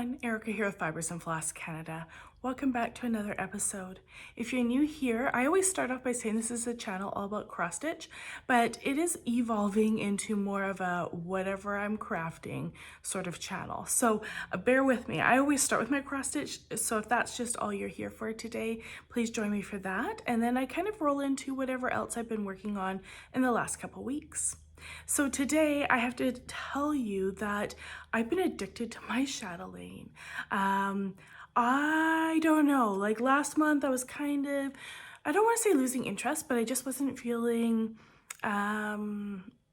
everyone, Erica here with Fibersandfloss Canada. Welcome back to another episode. If you're new here, I always start off by saying this is a channel all about cross stitch, but it is evolving into more of a whatever I'm crafting sort of channel. So bear with me. I always start with my cross stitch, so if that's just all you're here for today, please join me for that. And then I kind of roll into whatever else I've been working on in the last couple weeks. So today I have to tell you that I've been addicted to my chatelaine. I don't know, like last month I was kind of, I don't want to say losing interest, but I just wasn't feeling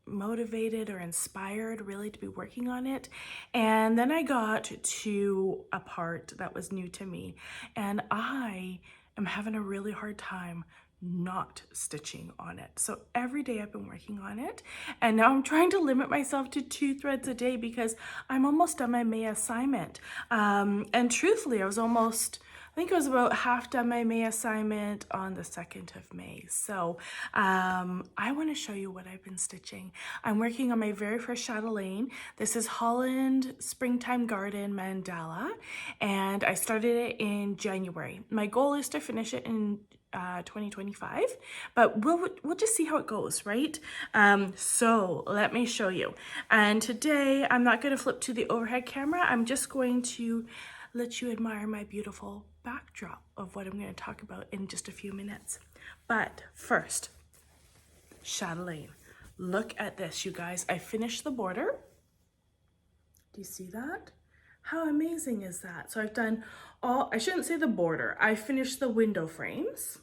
motivated or inspired really to be working on it. And then I got to a part that was new to me, and I am having a really hard time not stitching on it. So every day I've been working on it, and now I'm trying to limit myself to 2 threads a day because I'm almost done my May assignment. And truthfully, I think I was about half done my May assignment on the 2nd of May. So I want to show you what I've been stitching. I'm working on my very first chatelaine. This is Holland Springtime Garden Mandala, and I started it in January. My goal is to finish it in 2025, but we'll just see how it goes, right? So let me show you. And today I'm not going to flip to the overhead camera. I'm just going to let you admire my beautiful backdrop of what I'm going to talk about in just a few minutes. But first, chatelaine. Look at this, you guys. I finished the border. Do you see that? How amazing is that? So I've done I shouldn't say the border. I finished the window frames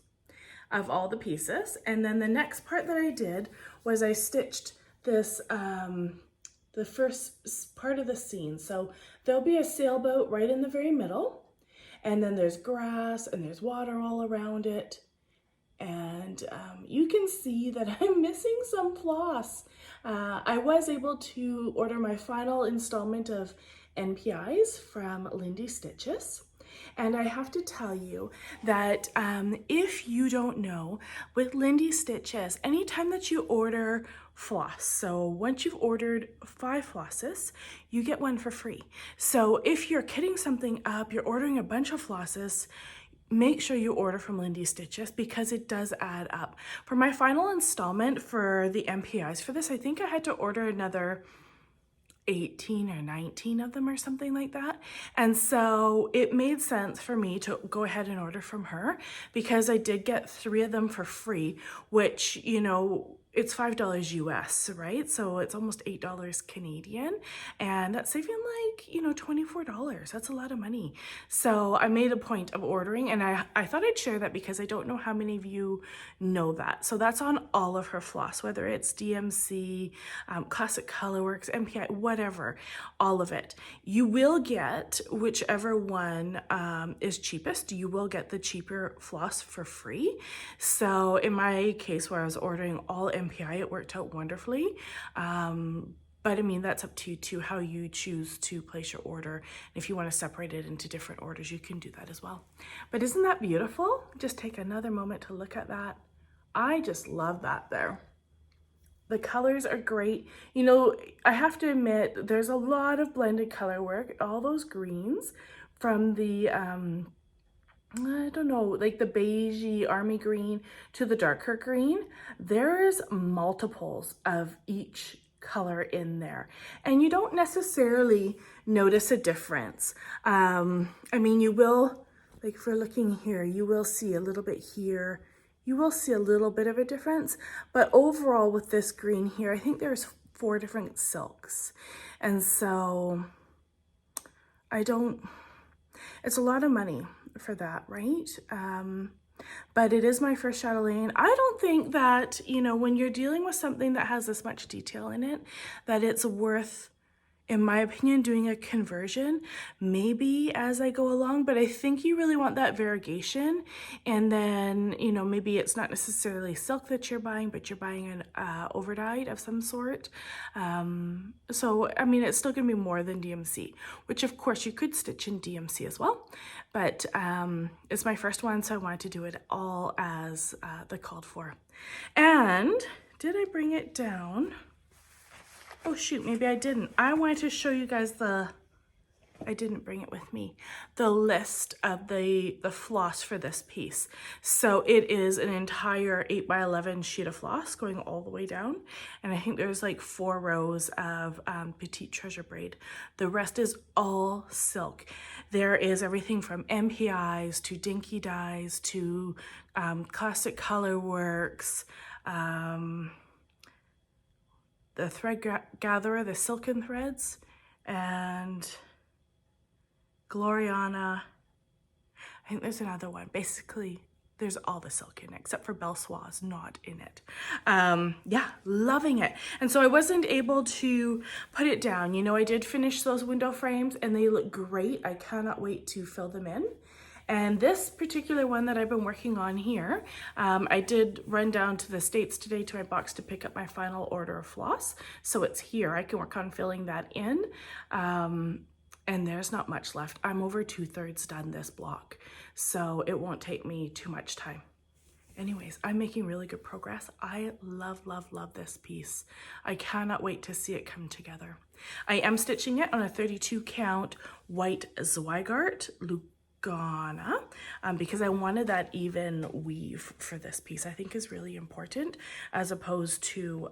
of all the pieces. And then the next part that I did was I stitched this, the first part of the scene. So there'll be a sailboat right in the very middle. And then there's grass and there's water all around it. And you can see that I'm missing some floss. I was able to order my final installment of NPIs from Lindy Stitches. And I have to tell you that if you don't know, with Lindy Stitches, anytime that you order floss, so once you've ordered 5 flosses, you get 1 for free. So if you're kitting something up, you're ordering a bunch of flosses, make sure you order from Lindy Stitches because it does add up. For my final installment for the MPIs for this, I think I had to order another 18 or 19 of them or something like that. And so it made sense for me to go ahead and order from her because I did get 3 of them for free, which, you know, it's $5 US, right? So it's almost $8 Canadian, and that's saving like, you know, $24. That's a lot of money. So I made a point of ordering, and I thought I'd share that because I don't know how many of you know that. So that's on all of her floss, whether it's DMC, Classic Colorworks, MPI, whatever, all of it. You will get whichever one is cheapest. You will get the cheaper floss for free. So in my case, where I was ordering all MPI, it worked out wonderfully. But I mean, that's up to you too, how you choose to place your order. If you want to separate it into different orders, you can do that as well. But isn't that beautiful? Just take another moment to look at that. I just love that there. The colors are great. You know, I have to admit, there's a lot of blended color work, all those greens from the, I don't know, like the beigey army green to the darker green. There's multiples of each color in there, and you don't necessarily notice a difference. I mean, you will, like if we're looking here, you will see a little bit here. You will see a little bit of a difference, but overall with this green here, I think there's 4 different silks. And so it's a lot of money for that, right? But it is my first chatelaine. I don't think that, you know, when you're dealing with something that has this much detail in it, that it's worth, in my opinion, doing a conversion, maybe as I go along, but I think you really want that variegation. And then, you know, maybe it's not necessarily silk that you're buying, but you're buying an overdyed of some sort. So, I mean, it's still gonna be more than DMC, which of course you could stitch in DMC as well. But it's my first one, so I wanted to do it all as the called for. And did I bring it down? Oh shoot, maybe I didn't. I wanted to show you guys the I didn't bring it with me, the list of the floss for this piece. So it is an entire 8x11 sheet of floss going all the way down. And I think there's like 4 rows of petite treasure braid. The rest is all silk. There is everything from MPIs to dinky dyes to classic color works, the thread gatherer, the silken threads, and Gloriana. I think there's another one. Basically, there's all the silk in it, except for Belle Soie's not in it. Yeah, loving it. And so I wasn't able to put it down. You know, I did finish those window frames and they look great. I cannot wait to fill them in. And this particular one that I've been working on here, I did run down to the States today to my box to pick up my final order of floss. So it's here. I can work on filling that in. And there's not much left. I'm over 2/3 done this block, so it won't take me too much time. Anyways, I'm making really good progress. I love, love, love this piece. I cannot wait to see it come together. I am stitching it on a 32 count white Zweigart lugana because I wanted that even weave for this piece. I think is really important as opposed to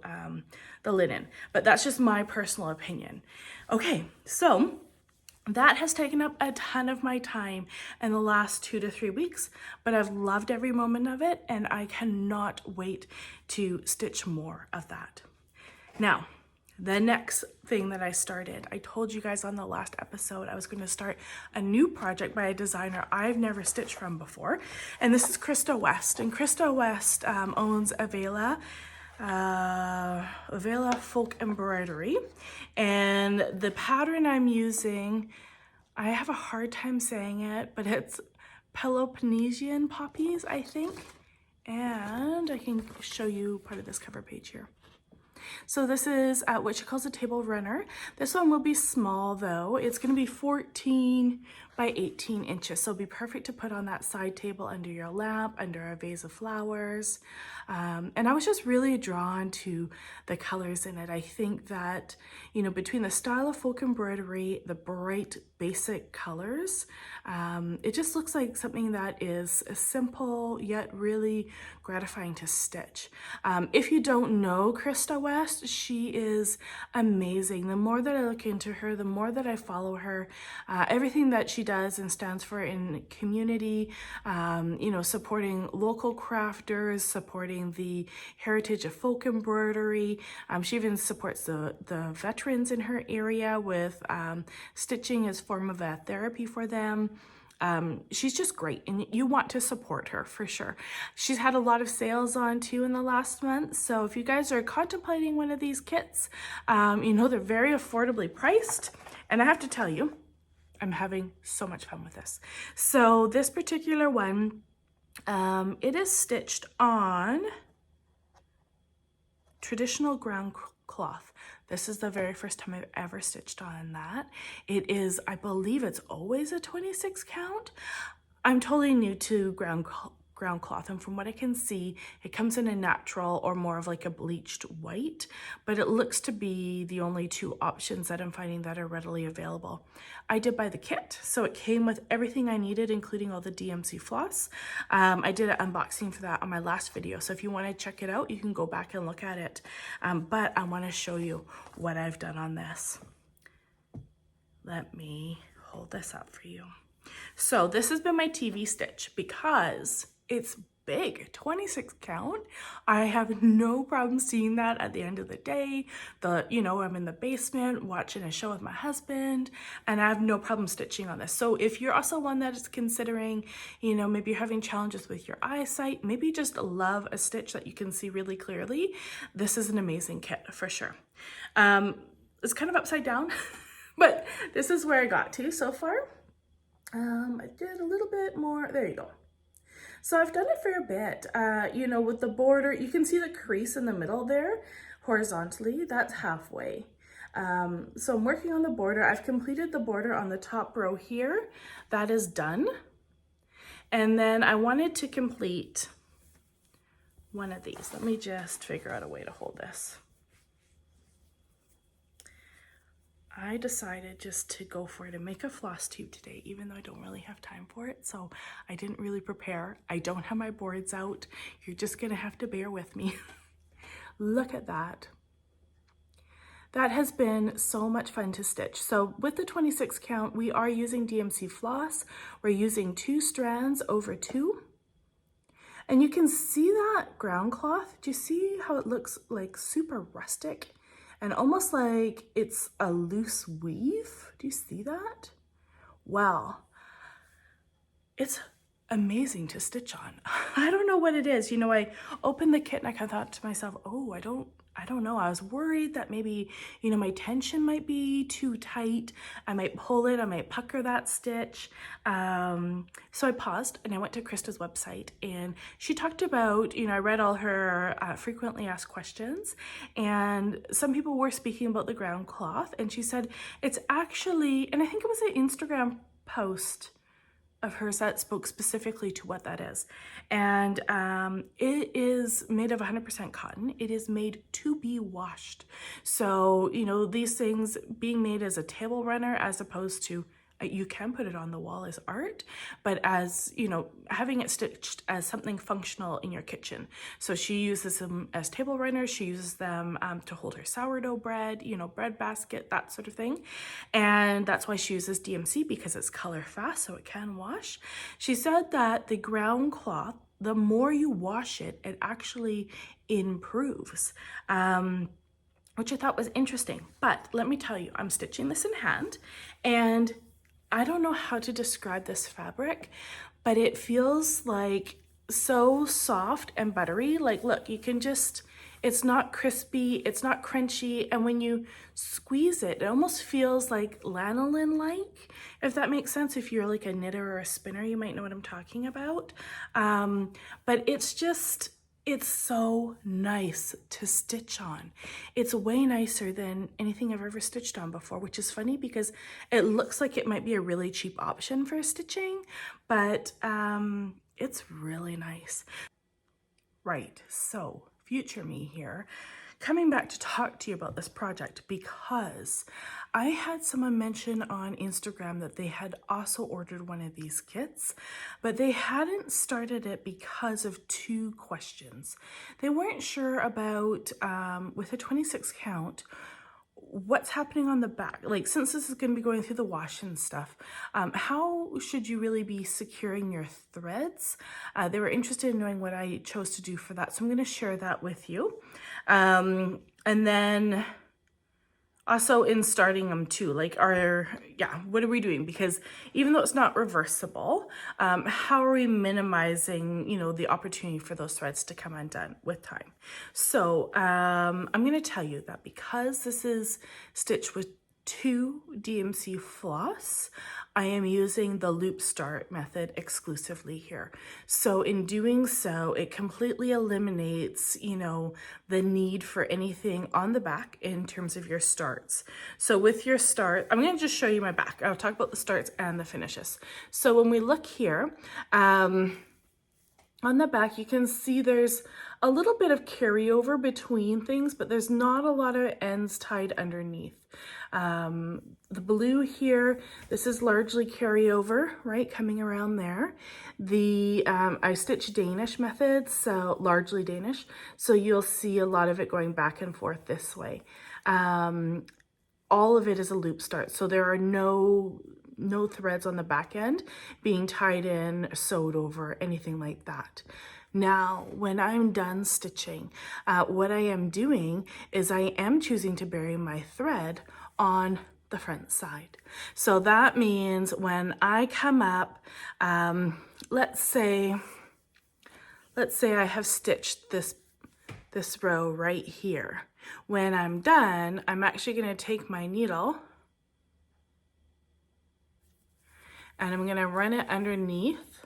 the linen, but that's just my personal opinion. Okay, so that has taken up a ton of my time in the last 2 to 3 weeks, but I've loved every moment of it and I cannot wait to stitch more of that. Now, the next thing that I started, I told you guys on the last episode, I was going to start a new project by a designer I've never stitched from before. And this is Krista West. And Krista West owns Avlea Folk Embroidery. And the pattern I'm using, I have a hard time saying it, but it's Pelopponnesian Poppies, I think. And I can show you part of this cover page here. So this is what she calls a table runner. This one will be small though. It's going to be 14 by 18 inches. So it'll be perfect to put on that side table under your lamp, under a vase of flowers. And I was just really drawn to the colors in it. I think that, you know, between the style of folk embroidery, the bright basic colors, it just looks like something that is simple yet really gratifying to stitch. If you don't know Krista West, she is amazing. The more that I look into her, the more that I follow her, everything that she does and stands for in community, you know, supporting local crafters, supporting the heritage of folk embroidery. She even supports the veterans in her area with stitching as form of a therapy for them. She's just great and you want to support her for sure. She's had a lot of sales on too in the last month. So if you guys are contemplating one of these kits, you know, they're very affordably priced. And I have to tell you, I'm having so much fun with this. So this particular one, it is stitched on traditional ground cloth. This is the very first time I've ever stitched on that. It is, I believe it's always a 26 count. I'm totally new to ground cloth, and from what I can see, it comes in a natural or more of like a bleached white, but it looks to be the only 2 options that I'm finding that are readily available. I did buy the kit, so it came with everything I needed, including all the DMC floss. I did an unboxing for that on my last video, so if you want to check it out, you can go back and look at it. But I want to show you what I've done on this. Let me hold this up for you. So this has been my TV stitch because it's big, 26 count. I have no problem seeing that at the end of the day. You know, I'm in the basement watching a show with my husband and I have no problem stitching on this. So if you're also one that is considering, you know, maybe you're having challenges with your eyesight, maybe you just love a stitch that you can see really clearly, this is an amazing kit for sure. It's kind of upside down, but this is where I got to so far. I did a little bit more, there you go. So I've done a fair bit, you know, with the border, you can see the crease in the middle there, horizontally, that's halfway. So I'm working on the border. I've completed the border on the top row here. That is done. And then I wanted to complete one of these. Let me just figure out a way to hold this. I I decided just to go for it and make a floss tube today, even though I don't really have time for it. So I didn't really prepare. I don't have my boards out. You're just gonna have to bear with me. Look at that. That has been so much fun to stitch. So with the 26 count, we are using DMC floss. We're using 2 strands over 2. And you can see that ground cloth. Do you see how it looks like super rustic and almost like it's a loose weave? Do you see that? Well, it's amazing to stitch on. I don't know what it is. You know, I opened the kit and I kind of thought to myself, oh, I don't know. I was worried that maybe, you know, my tension might be too tight. I might pull it, I might pucker that stitch. So I paused and I went to Krista's website and she talked about, you know, I read all her frequently asked questions, and some people were speaking about the ground cloth, and she said it's actually, and I think it was an Instagram post of hers that spoke specifically to what that is. And it is made of 100% cotton. It is made to be washed. So, you know, these things being made as a table runner as opposed to, you can put it on the wall as art, but as, you know, having it stitched as something functional in your kitchen. So she uses them as table runners. She uses them to hold her sourdough bread, you know, bread basket, that sort of thing. And that's why she uses DMC, because it's color fast, so it can wash. She said that the ground cloth, the more you wash it, it actually improves. Which I thought was interesting. But let me tell you, I'm stitching this in hand, and I don't know how to describe this fabric, but it feels like so soft and buttery. Like, look, you can just, it's not crispy, it's not crunchy, and when you squeeze it, it almost feels like lanolin-like, if that makes sense. If you're like a knitter or a spinner, you might know what I'm talking about. But it's just, it's so nice to stitch on. It's way nicer than anything I've ever stitched on before, which is funny because it looks like it might be a really cheap option for stitching, but it's really nice. Right, so future me here, coming back to talk to you about this project, because I had someone mention on Instagram that they had also ordered one of these kits, but they hadn't started it because of 2 questions. They weren't sure about, with a 26 count, what's happening on the back. Like, since this is going to be going through the wash and stuff, how should you really be securing your threads? They were interested in knowing what I chose to do for that, so I'm going to share that with you. And then also in starting them too, like, what are we doing? Because even though it's not reversible, how are we minimizing, you know, the opportunity for those threads to come undone with time? So I'm going to tell you that because this is stitched with 2 DMC floss, I am using the loop start method exclusively here. So in doing so, it completely eliminates, you know, the need for anything on the back in terms of your starts. So with your start, I'm going to just show you my back. I'll talk about the starts and the finishes. So when we look here, on the back, you can see there's a little bit of carryover between things, but there's not a lot of ends tied underneath. The blue here, this is largely carryover, right, coming around there. The I stitch Danish method, so largely Danish, so you'll see a lot of it going back and forth this way. All of it is a loop start, so there are no threads on the back end being tied in, sewed over, anything like that. Now, when I'm done stitching, what I am doing is I am choosing to bury my thread on the front side. So that means when I come up, let's say I have stitched this row right here. When I'm done, I'm actually going to take my needle and I'm going to run it underneath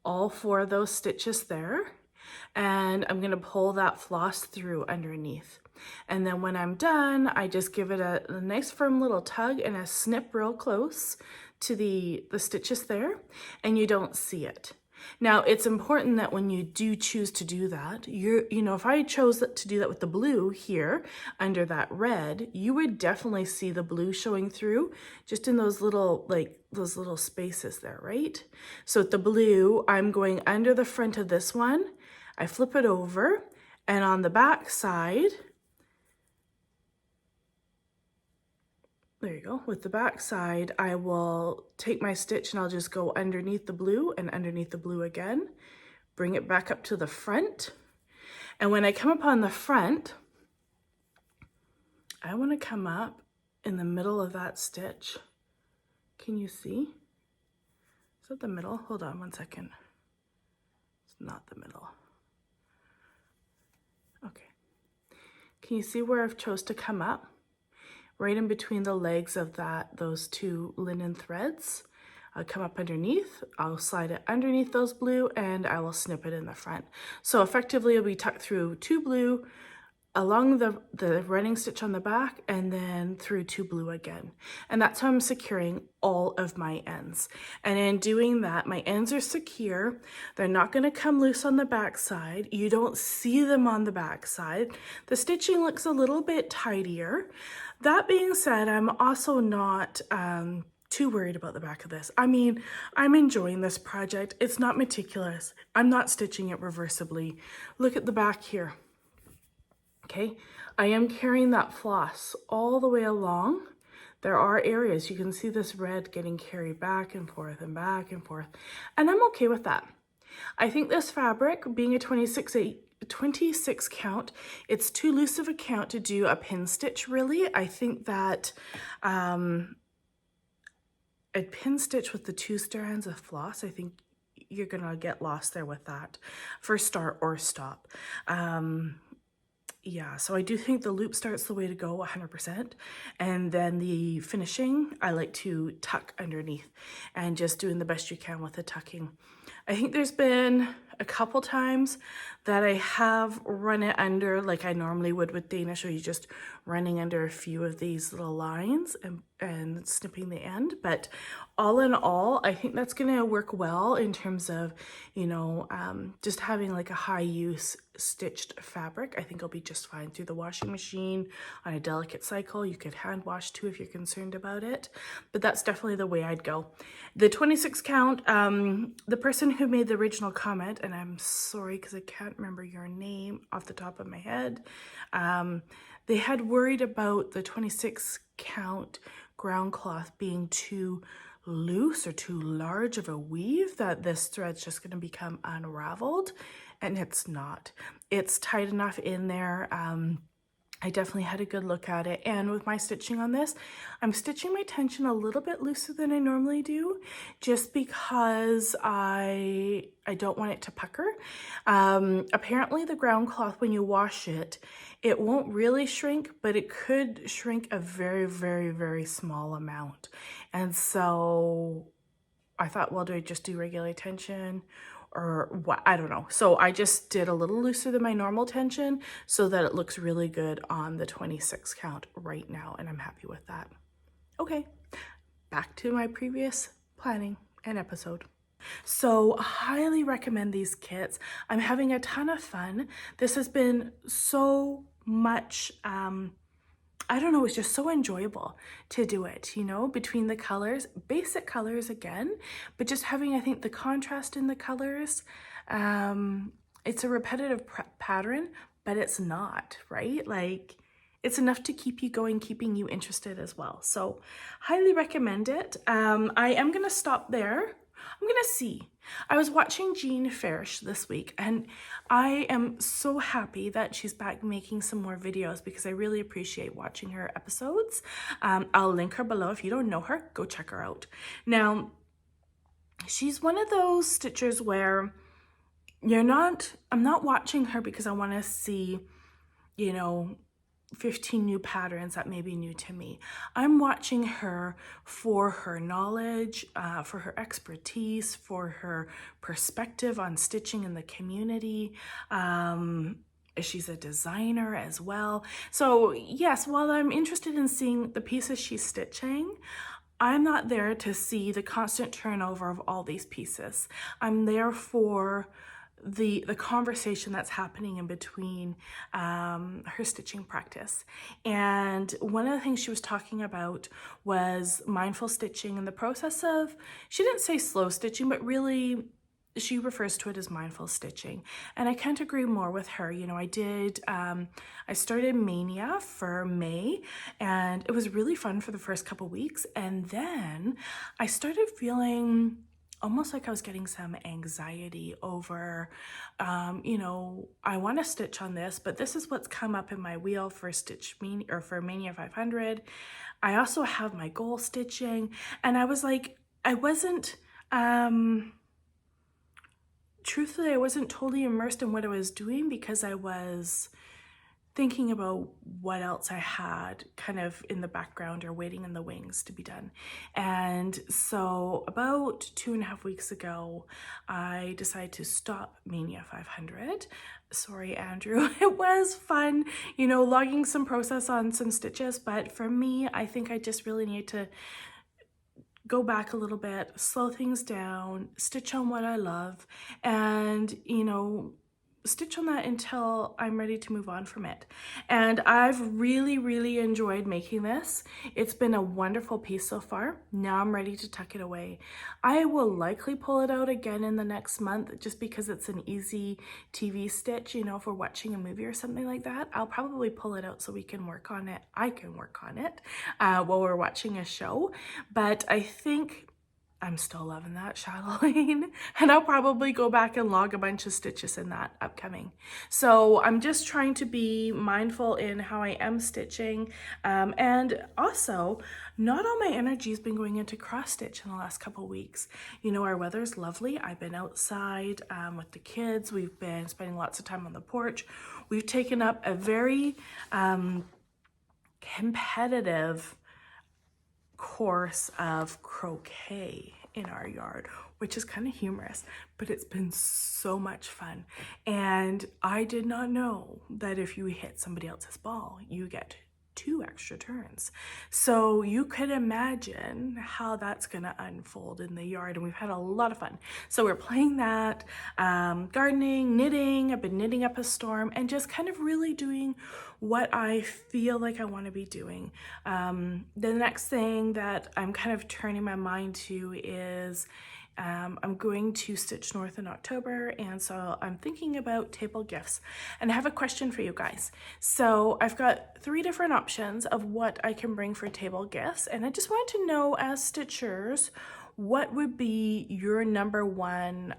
all 4 of those stitches there, and I'm going to pull that floss through underneath. And then when I'm done, I just give it a nice firm little tug and a snip real close to the stitches there, and you don't see it. Now, it's important that when you do choose to do that, you know, if I chose to do that with the blue here under that red, you would definitely see the blue showing through just in those little, like those little spaces there, right? So with the blue, I'm going under the front of this one, I flip it over, and on the back side, there you go. With the back side, I will take my stitch and I'll just go underneath the blue and underneath the blue again, bring it back up to the front. And when I come up on the front, I want to come up in the middle of that stitch. Can you see? Is that the middle? Hold on one second. It's not the middle. Okay. Can you see where I've chose to come up? Right in between the legs of those two linen threads. I'll come up underneath, I'll slide it underneath those blue, and I will snip it in the front. So effectively it'll be tucked through two blue, along the running stitch on the back, and then through two blue again. And that's how I'm securing all of my ends. And in doing that, my ends are secure. They're not going to come loose on the back side. You don't see them on the back side. The stitching looks a little bit tidier. That being said, I'm also not too worried about the back of this. I mean, I'm enjoying this project. It's not meticulous. I'm not stitching it reversibly. Look at the back here. Okay, I am carrying that floss all the way along. There are areas, you can see this red getting carried back and forth and back and forth, and I'm okay with that. I think this fabric, being a 26 count, it's too loose of a count to do a pin stitch really. I think that a pin stitch with the 2 strands of floss, I think you're gonna get lost there with that for start or stop. Yeah, so I do think the loop start's the way to go 100%. And then the finishing, I like to tuck underneath and just doing the best you can with the tucking. I think there's been a couple times that I have run it under like I normally would with Danish, where you're just running under a few of these little lines and snipping the end. But all in all, I think that's gonna work well in terms of, you know, just having like a high use stitched fabric. I think it'll be just fine through the washing machine on a delicate cycle. You could hand wash too if you're concerned about it, but that's definitely the way I'd go. The 26 count, the person who made the original comment, and I'm sorry because I can't remember your name off the top of my head, they had worried about the 26 count ground cloth being too loose or too large of a weave, that this thread's just going to become unraveled, and it's not. It's tight enough in there. I definitely had a good look at it, and with my stitching on this, I'm stitching my tension a little bit looser than I normally do, just because I don't want it to pucker. Apparently the ground cloth, when you wash it, it won't really shrink, but it could shrink a very, very, very small amount. And so I thought, well, do I just do regular tension or what? I don't know. So I just did a little looser than my normal tension so that it looks really good on the 26 count right now, and I'm happy with that. Okay, back to my previous planning and episode. So I highly recommend these kits. I'm having a ton of fun. This has been so much, I don't know, it's just so enjoyable to do it, you know, between the colors, basic colors again, but just having, I think, the contrast in the colors. It's a repetitive pattern, but it's not, right? Like, it's enough to keep you going, keeping you interested as well. So highly recommend it. I am going to stop there. I'm gonna see. I was watching Jean Farish this week, and I am so happy that she's back making some more videos because I really appreciate watching her episodes. I'll link her below. If you don't know her, go check her out. Now, she's one of those stitchers where I'm not watching her because I want to see, you know, 15 new patterns that may be new to me. I'm watching her for her knowledge, for her expertise, for her perspective on stitching in the community. She's a designer as well. So yes, while I'm interested in seeing the pieces she's stitching, I'm not there to see the constant turnover of all these pieces. I'm there for the conversation that's happening in between her stitching practice. And one of the things she was talking about was mindful stitching and the process of, she didn't say slow stitching, but really she refers to it as mindful stitching. And I can't agree more with her. You know, I started Mania for May, and it was really fun for the first couple weeks. And then I started feeling almost like I was getting some anxiety over, you know, I want to stitch on this, but this is what's come up in my wheel for for Mania 500. I also have my goal stitching, and I was like, truthfully, I wasn't totally immersed in what I was doing because I was thinking about what else I had kind of in the background or waiting in the wings to be done. And so about 2.5 weeks ago, I decided to stop Mania 500. Sorry, Andrew. It was fun, you know, logging some process on some stitches, but for me, I think I just really need to go back a little bit, slow things down, stitch on what I love, and, you know, stitch on that until I'm ready to move on from it. And I've really, really enjoyed making this. It's been a wonderful piece so far. Now I'm ready to tuck it away. I will likely pull it out again in the next month just because it's an easy TV stitch, you know, if we're watching a movie or something like that. I'll probably pull it out so we can work on it. I can work on it while we're watching a show. But I think I'm still loving that chatelaine, and I'll probably go back and log a bunch of stitches in that upcoming. So I'm just trying to be mindful in how I am stitching, and also not all my energy has been going into cross stitch in the last couple weeks. You know, our weather's lovely. I've been outside with the kids. We've been spending lots of time on the porch. We've taken up a very competitive course of croquet in our yard, which is kind of humorous, but it's been so much fun. And I did not know that if you hit somebody else's ball, you get 2 extra turns. So you could imagine how that's gonna unfold in the yard, and we've had a lot of fun. So we're playing that, gardening, knitting. I've been knitting up a storm and just kind of really doing what I feel like I want to be doing. The next thing that I'm kind of turning my mind to is I'm going to Stitch North in October, and so I'm thinking about table gifts. And I have a question for you guys. So I've got 3 different options of what I can bring for table gifts, and I just want to know, as stitchers, what would be your number one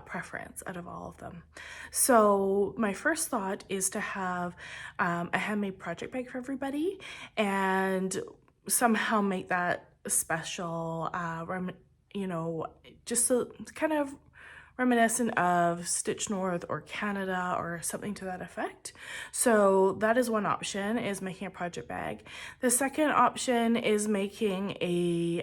preference out of all of them? So my first thought is to have a handmade project bag for everybody, and somehow make that special, you know, just so kind of reminiscent of Stitch North or Canada or something to that effect. So that is one option, is making a project bag. The second option is making a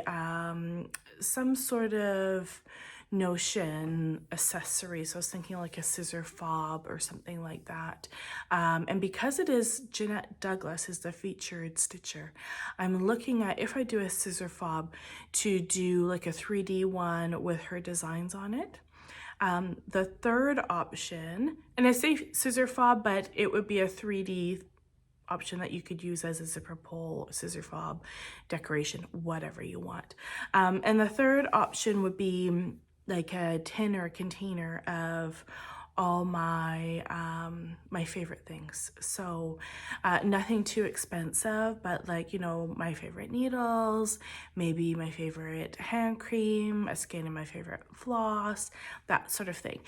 some sort of notion accessory. So I was thinking like a scissor fob or something like that. And because it is Jeannette Douglas is the featured stitcher, I'm looking at, if I do a scissor fob, to do like a 3D one with her designs on it. The third option, and I say scissor fob, but it would be a 3D option that you could use as a zipper pull, scissor fob, decoration, whatever you want. And the third option would be like a tin or a container of all my my favorite things. So nothing too expensive, but like, you know, my favorite needles, maybe my favorite hand cream, a skein of my favorite floss, that sort of thing.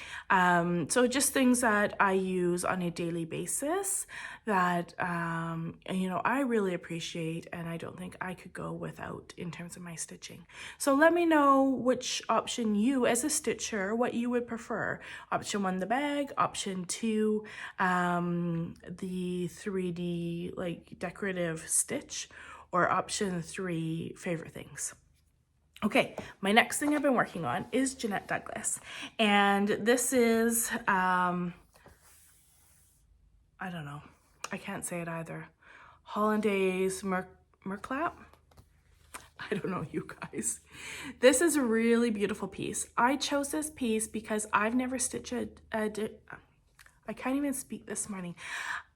So just things that I use on a daily basis that, you know, I really appreciate, and I don't think I could go without in terms of my stitching. So let me know which option you, as a stitcher, what you would prefer. Option 1, the bag. Option 2, the 3D like decorative stitch. Or option 3, favorite things. Okay, my next thing I've been working on is Jeannette Douglas. And this is, I don't know, I can't say it either. Hollandse Merklap. I don't know, you guys. This is a really beautiful piece. I chose this piece because I've never stitched I can't even speak this morning.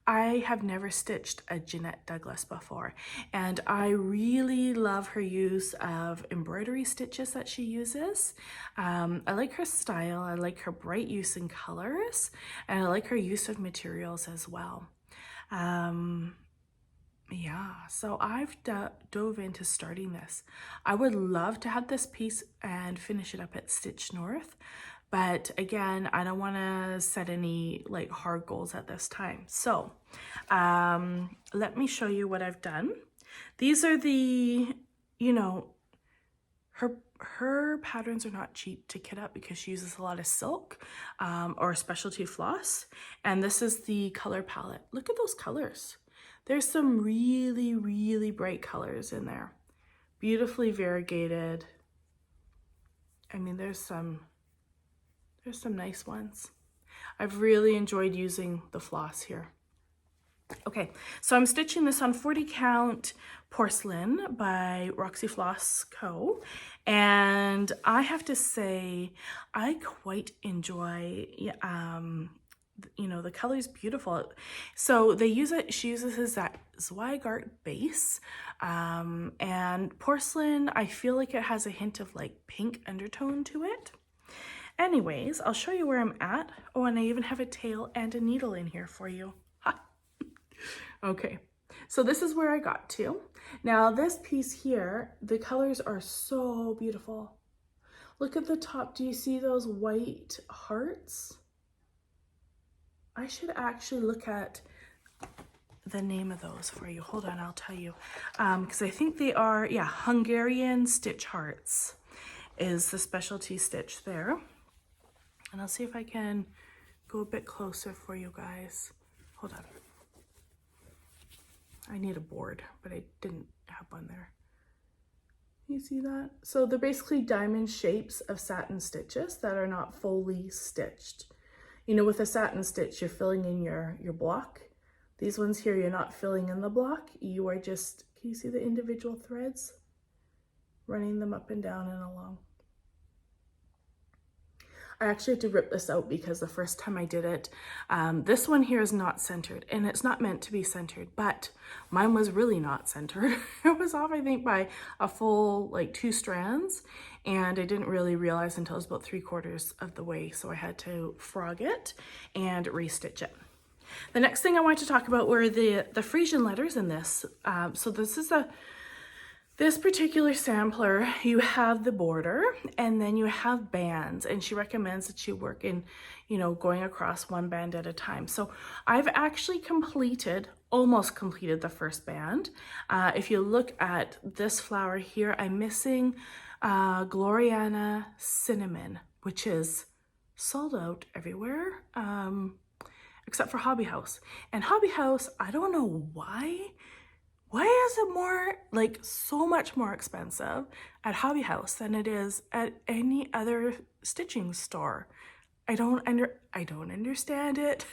I have never stitched a Jeannette Douglas before, and I really love her use of embroidery stitches that she uses. I like her style, I like her bright use in colors, and I like her use of materials as well. Yeah, so I've dove into starting this. I would love to have this piece and finish it up at Stitch North, but again, I don't want to set any like hard goals at this time. So let me show you what I've done. These are the, you know, her patterns are not cheap to kit up because she uses a lot of silk or specialty floss. And this is the color palette. Look at those colors. There's some really, really bright colors in there. Beautifully variegated. I mean, there's some nice ones. I've really enjoyed using the floss here. Okay, so I'm stitching this on 40 count Porcelain by Roxy Floss Co. And I have to say, I quite enjoy, you know, the color is beautiful. So she uses that Zweigart base, and Porcelain, I feel like it has a hint of like pink undertone to it. Anyways, I'll show you where I'm at. Oh, and I even have a tail and a needle in here for you. Ha. Okay, so this is where I got to. Now this piece here, the colors are so beautiful. Look at the top. Do you see those white hearts? I should actually look at the name of those for you. Hold on, I'll tell you. Because I think they are, yeah, Hungarian stitch hearts is the specialty stitch there. And I'll see if I can go a bit closer for you guys. Hold on. I need a board, but I didn't have one there. You see that? So they're basically diamond shapes of satin stitches that are not fully stitched. You know, with a satin stitch, you're filling in your block. These ones here, you're not filling in the block. You are just, can you see the individual threads? Running them up and down and along. I actually had to rip this out because the first time I did it, this one here is not centered, and it's not meant to be centered, but mine was really not centered. It was off, I think, by a full like 2 strands, and I didn't really realize until it was about 3/4 of the way, so I had to frog it and restitch it. The next thing I wanted to talk about were the Frisian letters in this. So this particular sampler, you have the border and then you have bands, and she recommends that you work in, you know, going across one band at a time. So I've actually almost completed the first band. If you look at this flower here, I'm missing Gloriana Cinnamon, which is sold out everywhere, except for Hobby House. And Hobby House, I don't know why. Why is it more, like, so much more expensive at Hobby House than it is at any other stitching store? I don't understand it.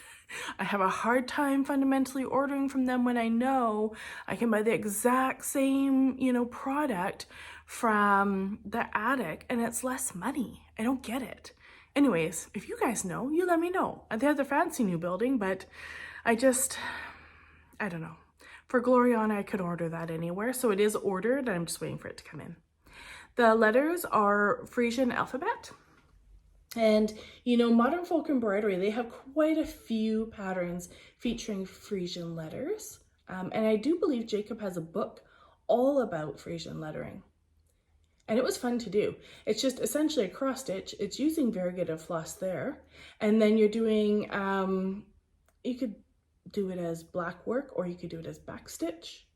I have a hard time fundamentally ordering from them when I know I can buy the exact same, you know, product from the attic and it's less money. I don't get it. Anyways, if you guys know, you let me know. They have the fancy new building, but I don't know. For Gloriana, I could order that anywhere, so it is ordered, and I'm just waiting for it to come in. The letters are Frisian alphabet, and you know, Modern Folk Embroidery, they have quite a few patterns featuring Frisian letters, and I do believe Jacob has a book all about Frisian lettering, and it was fun to do. It's just essentially a cross stitch. It's using variegated floss there, and then you're doing, you could do it as black work or you could do it as back stitch.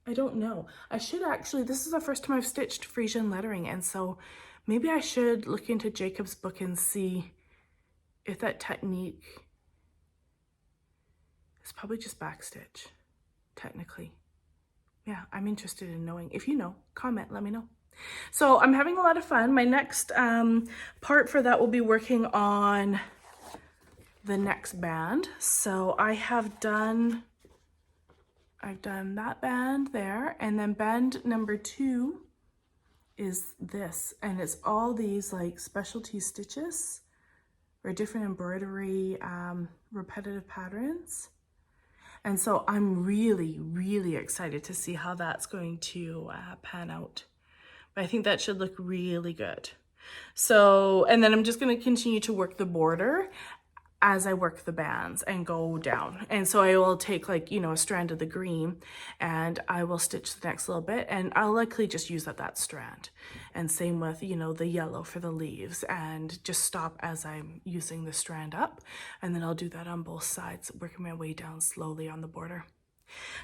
I don't know. I should actually, this is the first time I've stitched Frisian lettering, and so maybe I should look into Jacob's book and see if that technique is probably just back stitch, technically. Yeah, I'm interested in knowing. If you know, comment, let me know. So I'm having a lot of fun. My next part for that will be working on the next band. So I have done I've done that band there, and then band number 2 is this, and it's all these like specialty stitches or different embroidery repetitive patterns. And so I'm really, really excited to see how that's going to pan out. But I think that should look really good. So, and then I'm just going to continue to work the border as I work the bands and go down. And so I will take like, you know, a strand of the green and I will stitch the next little bit, and I'll likely just use that strand. And same with, you know, the yellow for the leaves, and just stop as I'm using the strand up. And then I'll do that on both sides, working my way down slowly on the border.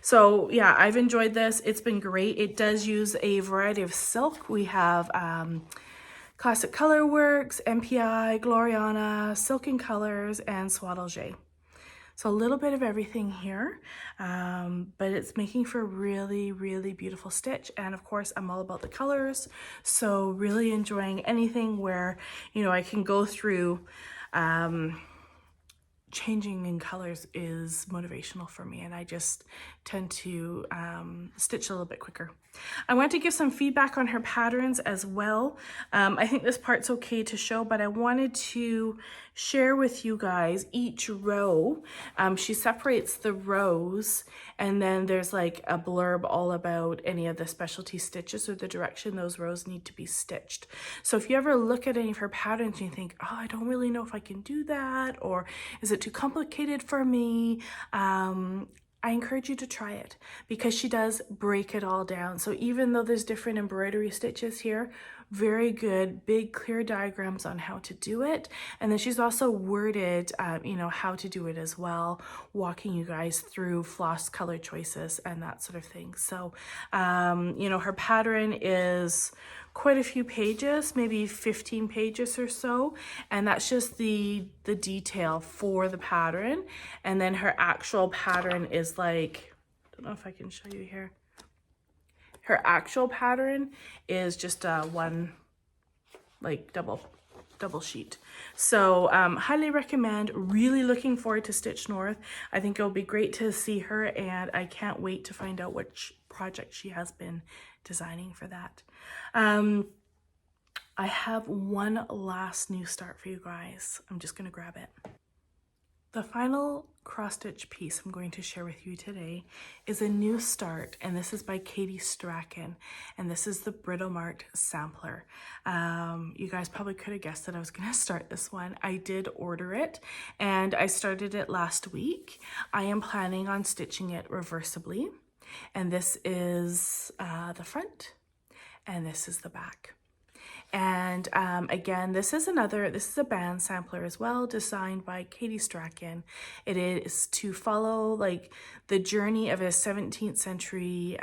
So yeah, I've enjoyed this. It's been great. It does use a variety of silk. We have Classic Colorworks, MPI, Gloriana, Silken Colors, and Swaddle. So a little bit of everything here, but it's making for really, really beautiful stitch. And of course, I'm all about the colors. So really enjoying anything where, you know, I can go through changing in colors is motivational for me, and I just tend to stitch a little bit quicker. I want to give some feedback on her patterns as well. I think this part's okay to show, but I wanted to share with you guys each row. She separates the rows, and then there's like a blurb all about any of the specialty stitches or the direction those rows need to be stitched. So if you ever look at any of her patterns and you think, oh, I don't really know if I can do that, or is it too complicated for me? I encourage you to try it, because she does break it all down. So even though there's different embroidery stitches here, very good, big, clear diagrams on how to do it. And then she's also worded, you know, how to do it as well, walking you guys through floss color choices and that sort of thing. So, you know, her pattern is quite a few pages, maybe 15 pages or so, and that's just the detail for the pattern. And then her actual pattern is like, I don't know if I can show you here. Her actual pattern is just one like double sheet. So highly recommend. Really looking forward to Stitch North. I think it'll be great to see her, and I can't wait to find out which project she has been designing for that. I have one last new start for you guys. I'm just gonna grab it. The final cross stitch piece I'm going to share with you today is a new start, and this is by Katie Strachan, and this is the Brittle Mart Sampler. You guys probably could have guessed that I was going to start this one. I did order it, and I started it last week. I am planning on stitching it reversibly, and this is the front, and this is the back. And again, this is a band sampler as well, designed by Katie Strachan. It is to follow like the journey of a 17th century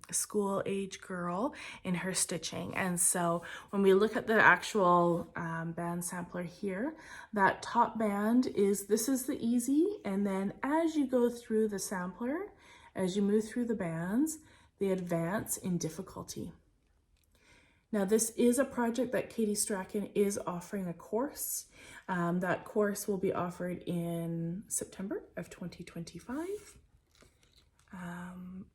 school age girl in her stitching. And so when we look at the actual band sampler here, that top band this is the easy, and then as you go through the sampler, as you move through the bands, they advance in difficulty. Now, this is a project that Katie Strachan is offering a course. That course will be offered in September of 2025.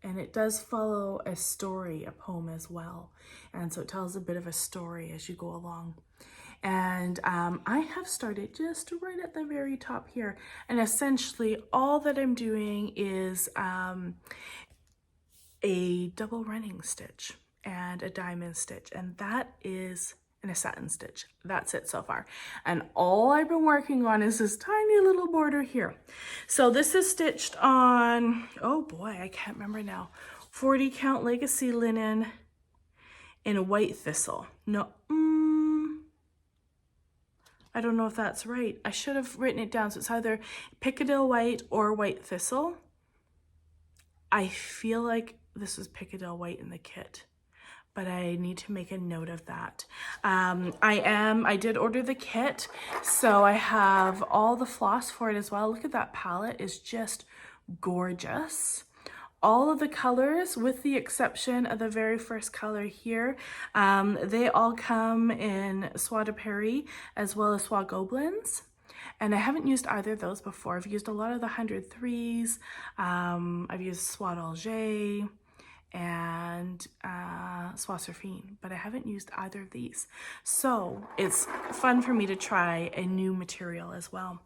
And it does follow a story, a poem as well. And so it tells a bit of a story as you go along. And I have started just right at the very top here. And essentially all that I'm doing is a double running stitch and a diamond stitch, and that is in a satin stitch. That's it so far. And all I've been working on is this tiny little border here. So this is stitched on, oh boy, I can't remember now, 40 count legacy linen in a white thistle. No, I don't know if that's right. I should have written it down. So it's either Piccadilly white or white thistle. I feel like this is Piccadilly white in the kit, but I need to make a note of that. I did order the kit, so I have all the floss for it as well. Look at that palette, is just gorgeous. All of the colors, with the exception of the very first color here, they all come in Soie de Paris as well as Soie Gobelins. And I haven't used either of those before. I've used a lot of the 103s. I've used Soie d'Alger and Soie, but I haven't used either of these. So it's fun for me to try a new material as well.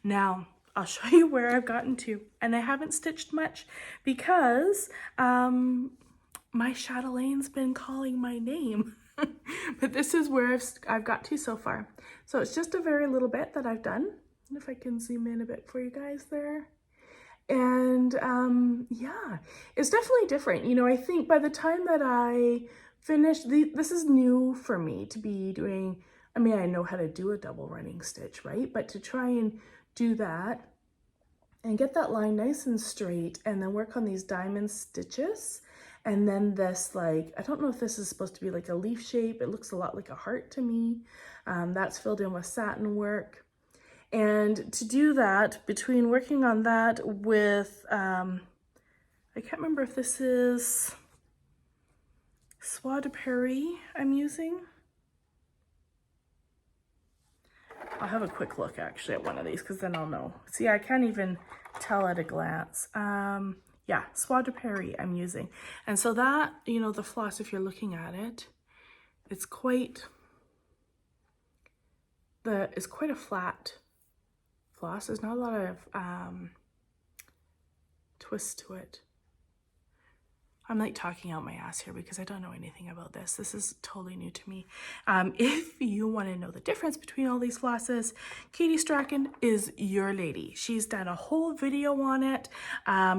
Now, I'll show you where I've gotten to. And I haven't stitched much because my Chatelaine's been calling my name. But this is where I've got to so far. So it's just a very little bit that I've done. If I can zoom in a bit for you guys there. And yeah, it's definitely different. You know, I think by the time that I finished, this is new for me to be doing. I mean, I know how to do a double running stitch, right? But to try and do that and get that line nice and straight and then work on these diamond stitches. And then this, like, I don't know if this is supposed to be like a leaf shape. It looks a lot like a heart to me. That's filled in with satin work. And to do that, between working on that with, I can't remember if this is Soie de Paris I'm using. I'll have a quick look actually at one of these because then I'll know. See, I can't even tell at a glance. Yeah, Soie de Paris I'm using. And so that, you know, the floss, if you're looking at it, it's quite a flat floss. There's not a lot of twist to it. I'm like talking out my ass here because I don't know anything about this. This is totally new to me. If you want to know the difference between all these flosses, Katie Strachan is your lady. She's done a whole video on it,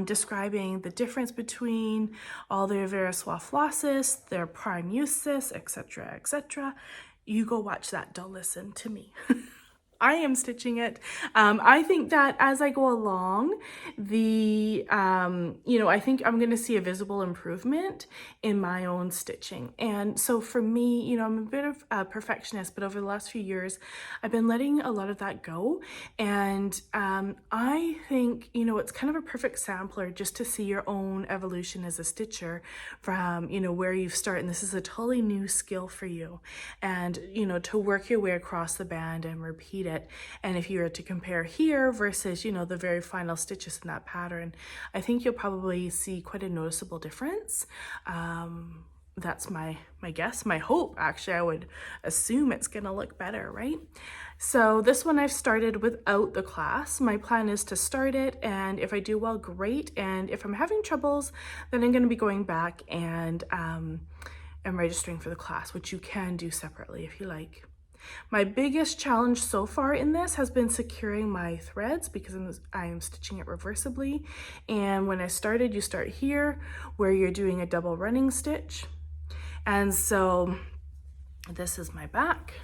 describing the difference between all their Veriswa flosses, their prime uses, etc., etc. You go watch that. Don't listen to me. I am stitching it. I think that as I go along, you know, I think I'm going to see a visible improvement in my own stitching. And so for me, you know, I'm a bit of a perfectionist, but over the last few years, I've been letting a lot of that go. And I think, you know, it's kind of a perfect sampler just to see your own evolution as a stitcher from, you know, where you've started. And this is a totally new skill for you. And, you know, to work your way across the band and repeat it. And if you were to compare here versus, you know, the very final stitches in that pattern, I think you'll probably see quite a noticeable difference. That's my guess, my hope. Actually, I would assume it's gonna look better, right? So this one I've started without the class. My plan is to start it, and if I do well, great. And if I'm having troubles, then I'm gonna be going back and registering for the class, which you can do separately if you like. My biggest challenge so far in this has been securing my threads because I am stitching it reversibly. And when I started, you start here where you're doing a double running stitch. And so this is my back.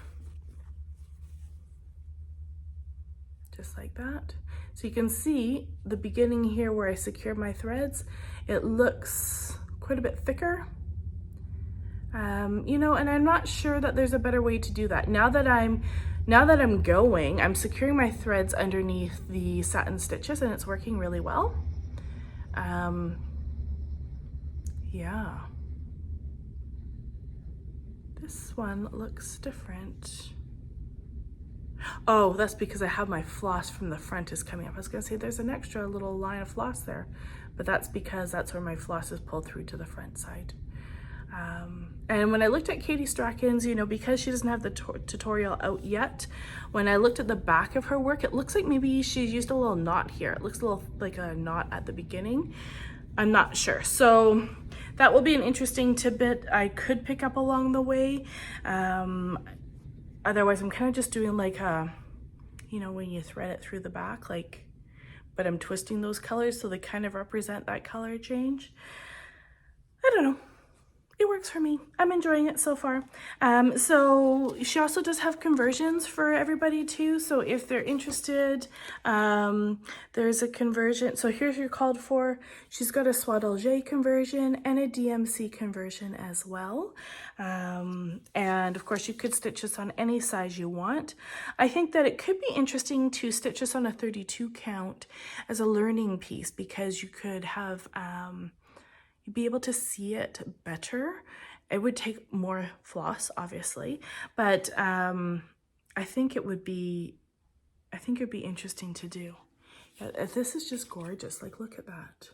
Just like that. So you can see the beginning here where I secure my threads. It looks quite a bit thicker. You know, and I'm not sure that there's a better way to do that. Now that I'm securing my threads underneath the satin stitches and it's working really well. Yeah. This one looks different. Oh, that's because I have my floss from the front is coming up. I was gonna say there's an extra little line of floss there, but that's because that's where my floss is pulled through to the front side. And when I looked at Katie Strachan's, you know, because she doesn't have the tutorial out yet, when I looked at the back of her work, it looks like maybe she's used a little knot here. It looks a little like a knot at the beginning. I'm not sure. So that will be an interesting tidbit I could pick up along the way. Otherwise, I'm kind of just doing like a, you know, when you thread it through the back, like, but I'm twisting those colors so they kind of represent that color change. I don't know. It works for me. I'm enjoying it so far. So she also does have conversions for everybody too. So if they're interested, there's a conversion. So here's your called for. She's got a Soie d'Alger conversion and a DMC conversion as well. And of course you could stitch this on any size you want. I think that it could be interesting to stitch this on a 32 count as a learning piece because you could have, you'd be able to see it better. It would take more floss, obviously, but I think it would be I think it'd be interesting to do. Yeah, this is just gorgeous. Like, look at that.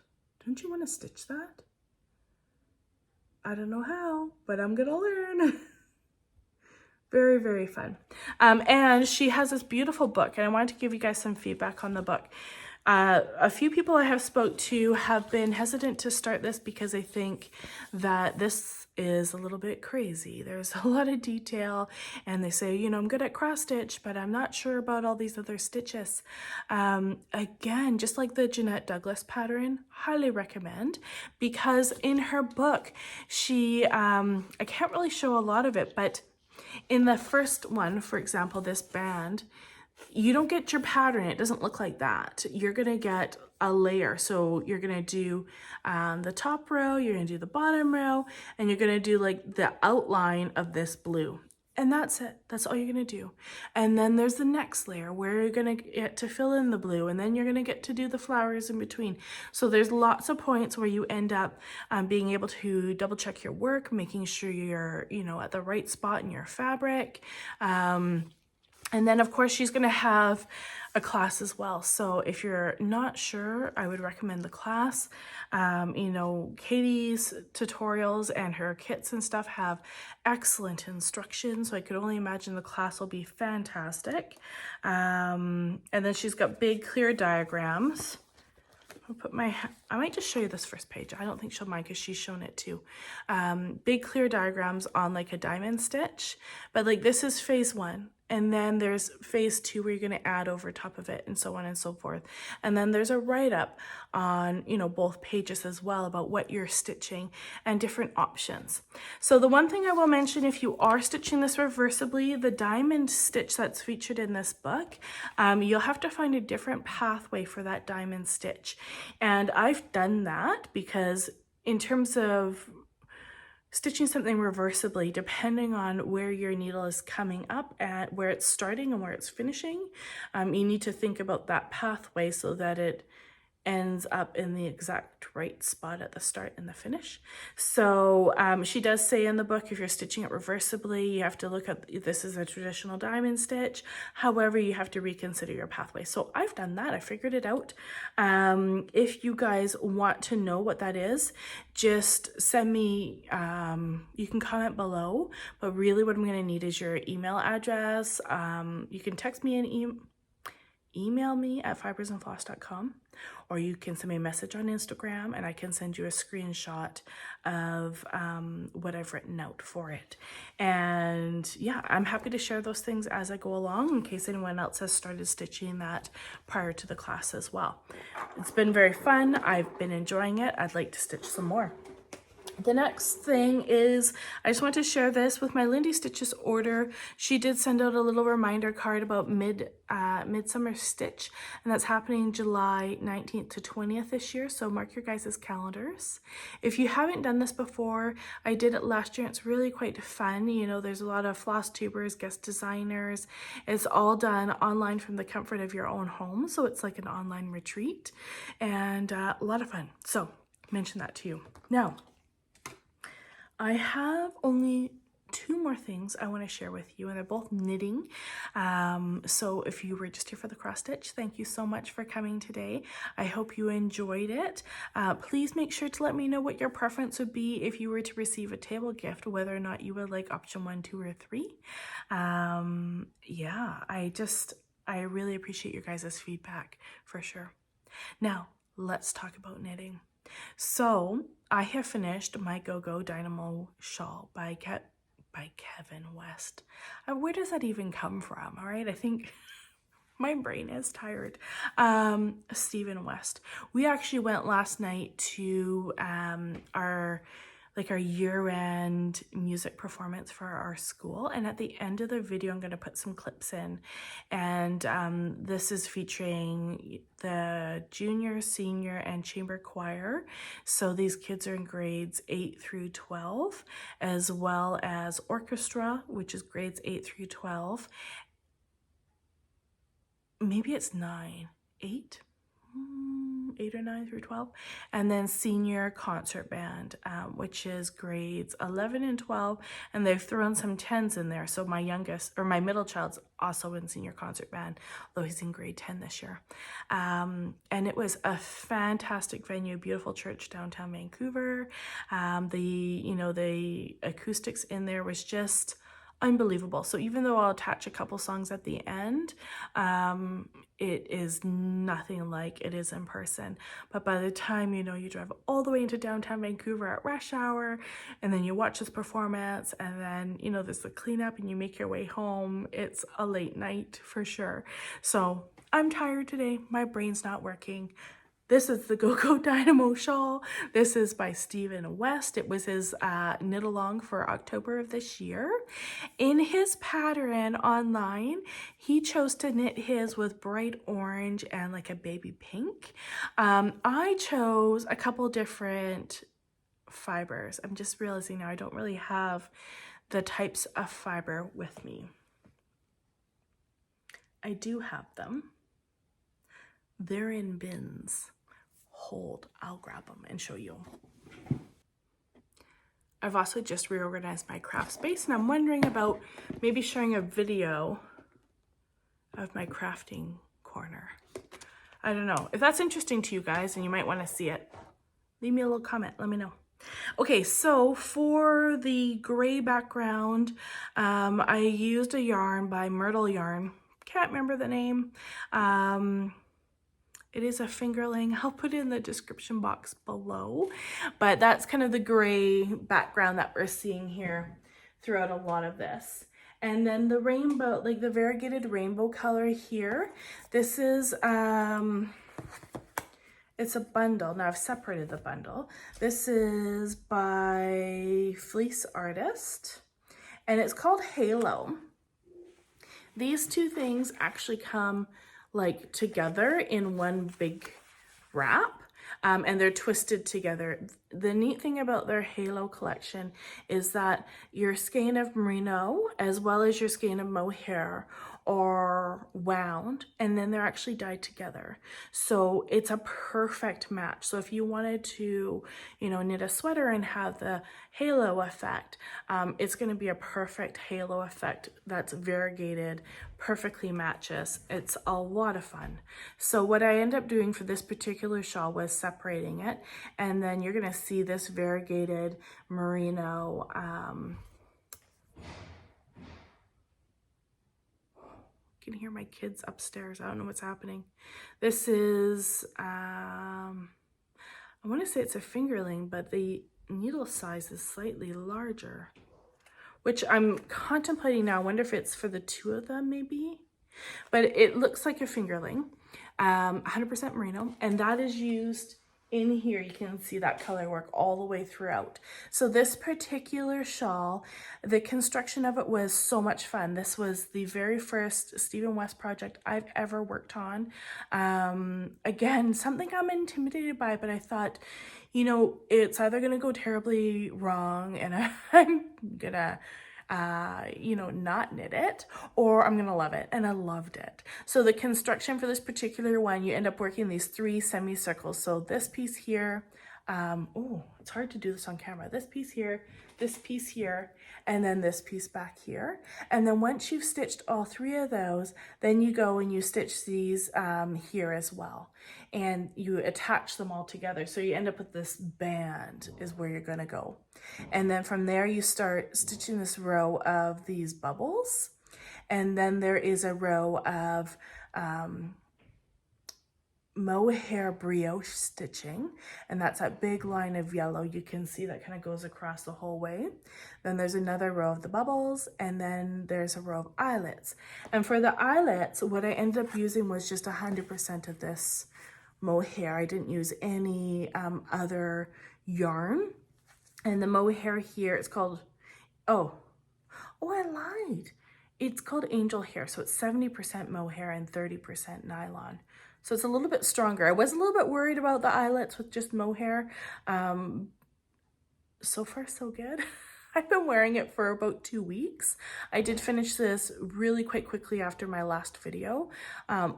Don't you want to stitch that? I don't know how, but I'm gonna learn. Very, very fun. And she has this beautiful book, and I wanted to give you guys some feedback on the book. A few people I have spoke to have been hesitant to start this because they think that this is a little bit crazy. There's a lot of detail, and they say, you know, I'm good at cross stitch, but I'm not sure about all these other stitches. Again, just like the Jeannette Douglas pattern, highly recommend, because in her book, she, I can't really show a lot of it, but in the first one, for example, this band, you don't get your pattern. It doesn't look like that. You're going to get a layer. So you're going to do the top row, you're going to do the bottom row, and you're going to do like the outline of this blue. And that's it. That's all you're going to do. And then there's the next layer where you're going to get to fill in the blue, and then you're going to get to do the flowers in between. So there's lots of points where you end up being able to double check your work, making sure you're, you know, at the right spot in your fabric. And then, of course, she's going to have a class as well. So if you're not sure, I would recommend the class. You know, Katie's tutorials and her kits and stuff have excellent instruction. So I could only imagine the class will be fantastic. And then she's got big clear diagrams. I might just show you this first page. I don't think she'll mind because she's shown it too. Big clear diagrams on like a diamond stitch, but like this is phase 1. And then there's phase 2 where you're going to add over top of it and so on and so forth. And then there's a write-up on, you know, both pages as well about what you're stitching and different options. So the one thing I will mention, if you are stitching this reversibly, the diamond stitch that's featured in this book, you'll have to find a different pathway for that diamond stitch. And I've done that because in terms of stitching something reversibly, depending on where your needle is coming up at, where it's starting and where it's finishing, you need to think about that pathway so that it ends up in the exact right spot at the start and the finish. So she does say in the book, if you're stitching it reversibly, you have to look at, this is a traditional diamond stitch. However, you have to reconsider your pathway. So I've done that. I figured it out. If you guys want to know what that is, just send me, you can comment below, but really what I'm going to need is your email address. You can text me and email me at fibersandfloss.com, or you can send me a message on Instagram and I can send you a screenshot of what I've written out for it. And yeah, I'm happy to share those things as I go along in case anyone else has started stitching that prior to the class as well. It's been very fun. I've been enjoying it. I'd like to stitch some more. The next thing is, I just want to share this with my Lindy Stitches order. She did send out a little reminder card about Midsummer Stitch, and that's happening July 19th to 20th this year, so mark your guys' calendars. If you haven't done this before, I did it last year. It's really quite fun. You know, there's a lot of Flosstubers, guest designers. It's all done online from the comfort of your own home, so it's like an online retreat, and a lot of fun. So, mention that to you. Now, I have only 2 more things I want to share with you, and they're both knitting. So if you were just here for the cross stitch, thank you so much for coming today. I hope you enjoyed it. Please make sure to let me know what your preference would be if you were to receive a table gift, whether or not you would like option 1, 2, or 3. Yeah, I really appreciate your guys' feedback for sure. Now, let's talk about knitting. So I have finished my Go Dynamo Shawl by Kevin West. Where does that even come from? All right, I think my brain is tired. Stephen West. We actually went last night to our year-end music performance for our school, and at the end of the video I'm going to put some clips in, and this is featuring the junior, senior, and chamber choir. So these kids are in grades 8 through 12, as well as orchestra, which is grades 8 through 12. Maybe it's 9, 8. 8 or 9 through 12, and then senior concert band, which is grades 11 and 12, and they've thrown some 10s in there. So my youngest, or my middle child's also in senior concert band, though he's in grade 10 this year. And it was a fantastic venue, beautiful church downtown Vancouver. The acoustics in there was just unbelievable. So even though I'll attach a couple songs at the end, it is nothing like it is in person. But by the time, you drive all the way into downtown Vancouver at rush hour, and then you watch this performance, and then, there's the cleanup and you make your way home, it's a late night for sure. So I'm tired today. My brain's not working. This is the Go Dynamo Shawl. This is by Stephen West. It was his knit along for October of this year. In his pattern online, he chose to knit his with bright orange and like a baby pink. I chose a couple different fibers. I'm just realizing now I don't really have the types of fiber with me. I do have them. They're in bins. Hold, I'll grab them and show you. I've also just reorganized my craft space, and I'm wondering about maybe showing a video of my crafting corner. I don't know. If that's interesting to you guys and you might want to see it, leave me a little comment. Let me know. Okay, so for the gray background, I used a yarn by Myrtle Yarn. Can't remember the name. It is a fingerling. I'll put it in the description box below. But that's kind of the gray background that we're seeing here throughout a lot of this. And then the rainbow, like the variegated rainbow color here, this is, it's a bundle. Now I've separated the bundle. This is by Fleece Artist, and it's called Halo. These two things actually come like together in one big wrap, and they're twisted together. The neat thing about their Halo collection is that your skein of merino as well as your skein of mohair are wound, and then they're actually dyed together. So it's a perfect match. So if you wanted to, knit a sweater and have the halo effect, it's going to be a perfect halo effect that's variegated, perfectly matches. It's a lot of fun. So what I end up doing for this particular shawl was separating it, and then you're going to see this variegated merino I can hear my kids upstairs. I don't know what's happening. This is, I want to say it's a fingerling, but the needle size is slightly larger, which I'm contemplating now. I wonder if it's for the two of them maybe, but it looks like a fingerling, 100% merino, and that is used in here. You can see that color work all the way throughout. So this particular shawl, the construction of it was so much fun. This was the very first Stephen West project I've ever worked on. Again, something I'm intimidated by, but I thought, it's either gonna go terribly wrong and I'm gonna not knit it, or I'm gonna love it, and I loved it. So the construction for this particular one, you end up working these 3 semicircles. So this piece here, it's hard to do this on camera. This piece here, and then this piece back here. And then once you've stitched all 3 of those, then you go and you stitch these here as well. And you attach them all together. So you end up with this band is where you're gonna go. And then from there you start stitching this row of these bubbles. And then there is a row of mohair brioche stitching, and that's that big line of yellow you can see that kind of goes across the whole way. Then there's another row of the bubbles, and then there's a row of eyelets. And for the eyelets, what I ended up using was just 100% of this mohair. I didn't use any other yarn. And the mohair here, it's called, I lied. It's called angel hair. So it's 70% mohair and 30% nylon. So it's a little bit stronger. I was a little bit worried about the eyelets with just mohair. So far, so good. I've been wearing it for about 2 weeks. I did finish this really quite quickly after my last video,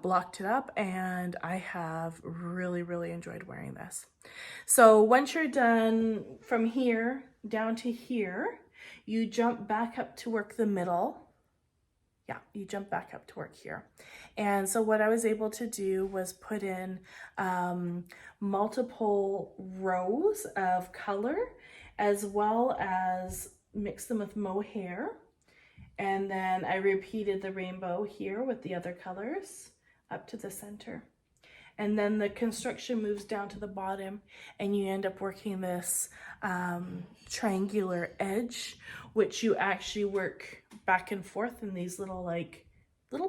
blocked it up, and I have really enjoyed wearing this. So once you're done from here down to here, you jump back up to work the middle. Yeah, you jump back up to work here. And so what I was able to do was put in multiple rows of color, as well as mix them with mohair. And then I repeated the rainbow here with the other colors up to the center. And then the construction moves down to the bottom, and you end up working this triangular edge, which you actually work back and forth in these little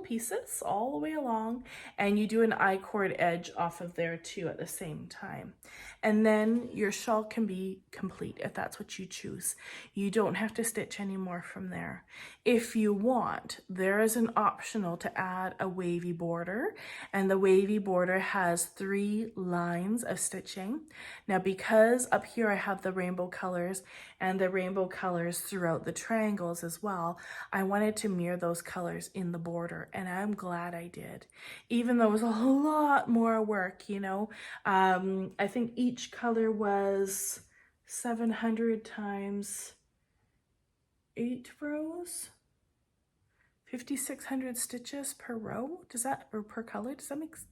pieces all the way along, and you do an I-cord edge off of there too at the same time. And then your shawl can be complete if that's what you choose. You don't have to stitch anymore from there. If you want, there is an optional to add a wavy border, and the wavy border has 3 lines of stitching. Now, because up here I have the rainbow colors and the rainbow colors throughout the triangles as well, I wanted to mirror those colors in the border, and I'm glad I did. Even though it was a lot more work, you know. I think each color was 700 times 8 rows, 5,600 stitches per row. Or per color? Does that make sense?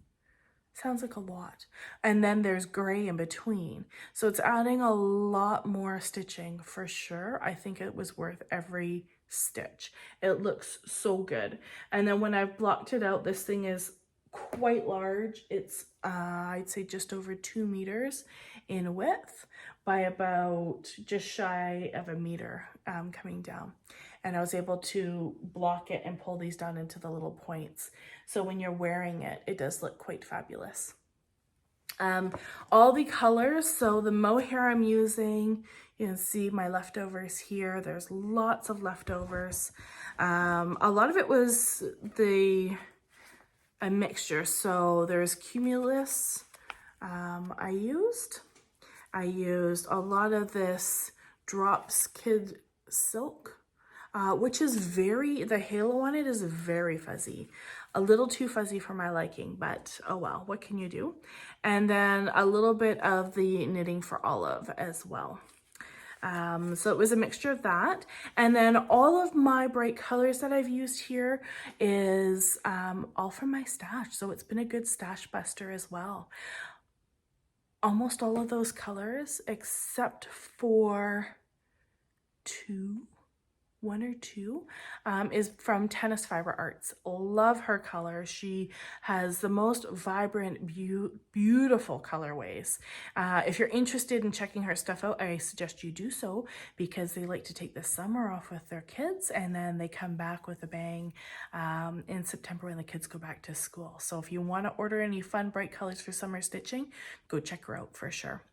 Sounds like a lot. And then there's gray in between. So it's adding a lot more stitching for sure. I think it was worth every stitch. It looks so good. And then when I've blocked it out, this thing is quite large. It's I'd say just over 2 meters in width by about just shy of a meter coming down. And I was able to block it and pull these down into the little points. So when you're wearing it, it does look quite fabulous. All the colors, so the mohair I'm using, you can see my leftovers here. There's lots of leftovers. A lot of it was a mixture. So there's cumulus I used a lot of this Drops Kid Silk, which is the halo on it is very fuzzy. A little too fuzzy for my liking, but oh well, what can you do? And then a little bit of the Knitting for Olive as well. So it was a mixture of that. And then all of my bright colors that I've used here is all from my stash. So it's been a good stash buster as well. Almost all of those colors, except for 1 or 2, is from Tennis Fiber Arts. Love her color. She has the most vibrant, beautiful colorways. If you're interested in checking her stuff out, I suggest you do so, because they like to take the summer off with their kids, and then they come back with a bang in September when the kids go back to school. So if you want to order any fun, bright colors for summer stitching, go check her out for sure.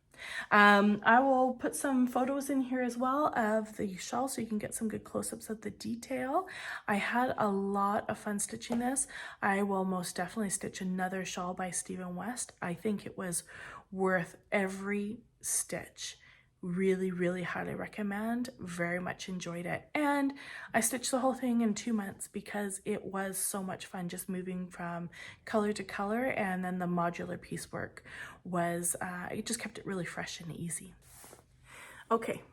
I will put some photos in here as well of the shawl so you can get some good close-ups of the detail. I had a lot of fun stitching this. I will most definitely stitch another shawl by Stephen West. I think it was worth every stitch. Really highly recommend. Very much enjoyed it, and I stitched the whole thing in 2 months because it was so much fun just moving from color to color, and then the modular piecework was it just kept it really fresh and easy. Okay,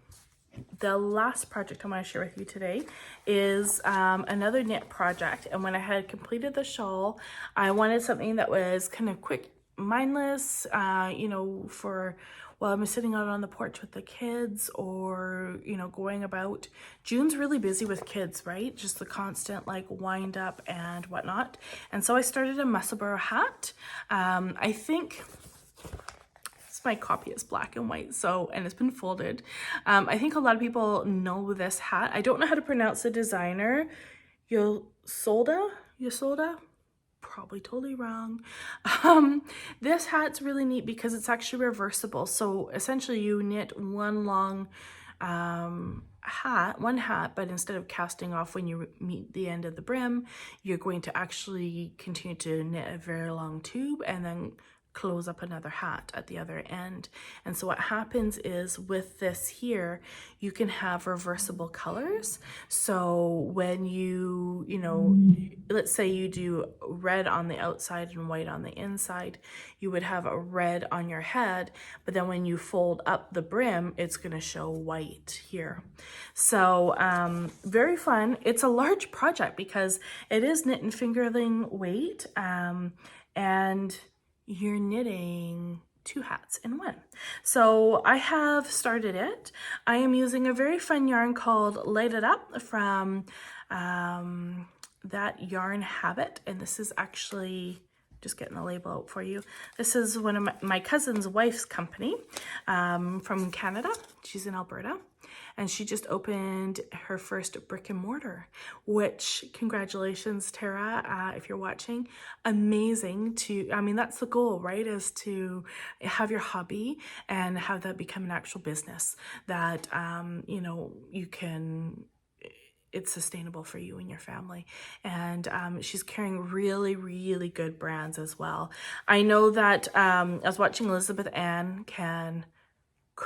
the last project I want to share with you today is another knit project, and when I had completed the shawl, I wanted something that was kind of quick, mindless, you know, for while I'm sitting out on the porch with the kids, or, you know, going about. June's really busy with kids, right? Just the constant like wind up and whatnot. And so I started a Musselburgh hat. I think my copy is black and white, so, and it's been folded. I think a lot of people know this hat. I don't know how to pronounce the designer. Ysolda? Probably totally wrong. This hat's really neat because it's actually reversible. So essentially you knit one long hat, but instead of casting off when you meet the end of the brim, you're going to actually continue to knit a very long tube and then close up another hat at the other end. And so what happens is with this here, you can have reversible colors. So when you know, let's say you do red on the outside and white on the inside, you would have a red on your head, but then when you fold up the brim, it's going to show white here. So very fun. It's a large project because it is knit and fingerling weight, and you're knitting 2 hats in one. So I have started it. I am using a very fun yarn called Light It Up from That Yarn Habit, and this is actually, just getting the label out for you. This is one of my cousin's wife's company from Canada. She's in Alberta. And she just opened her first brick and mortar, which, congratulations, Tara, if you're watching. Amazing to, I mean, that's the goal, right? Is to have your hobby and have that become an actual business that, you know, you can, it's sustainable for you and your family. And she's carrying really, really good brands as well. I know that I was watching Elizabeth Ann Can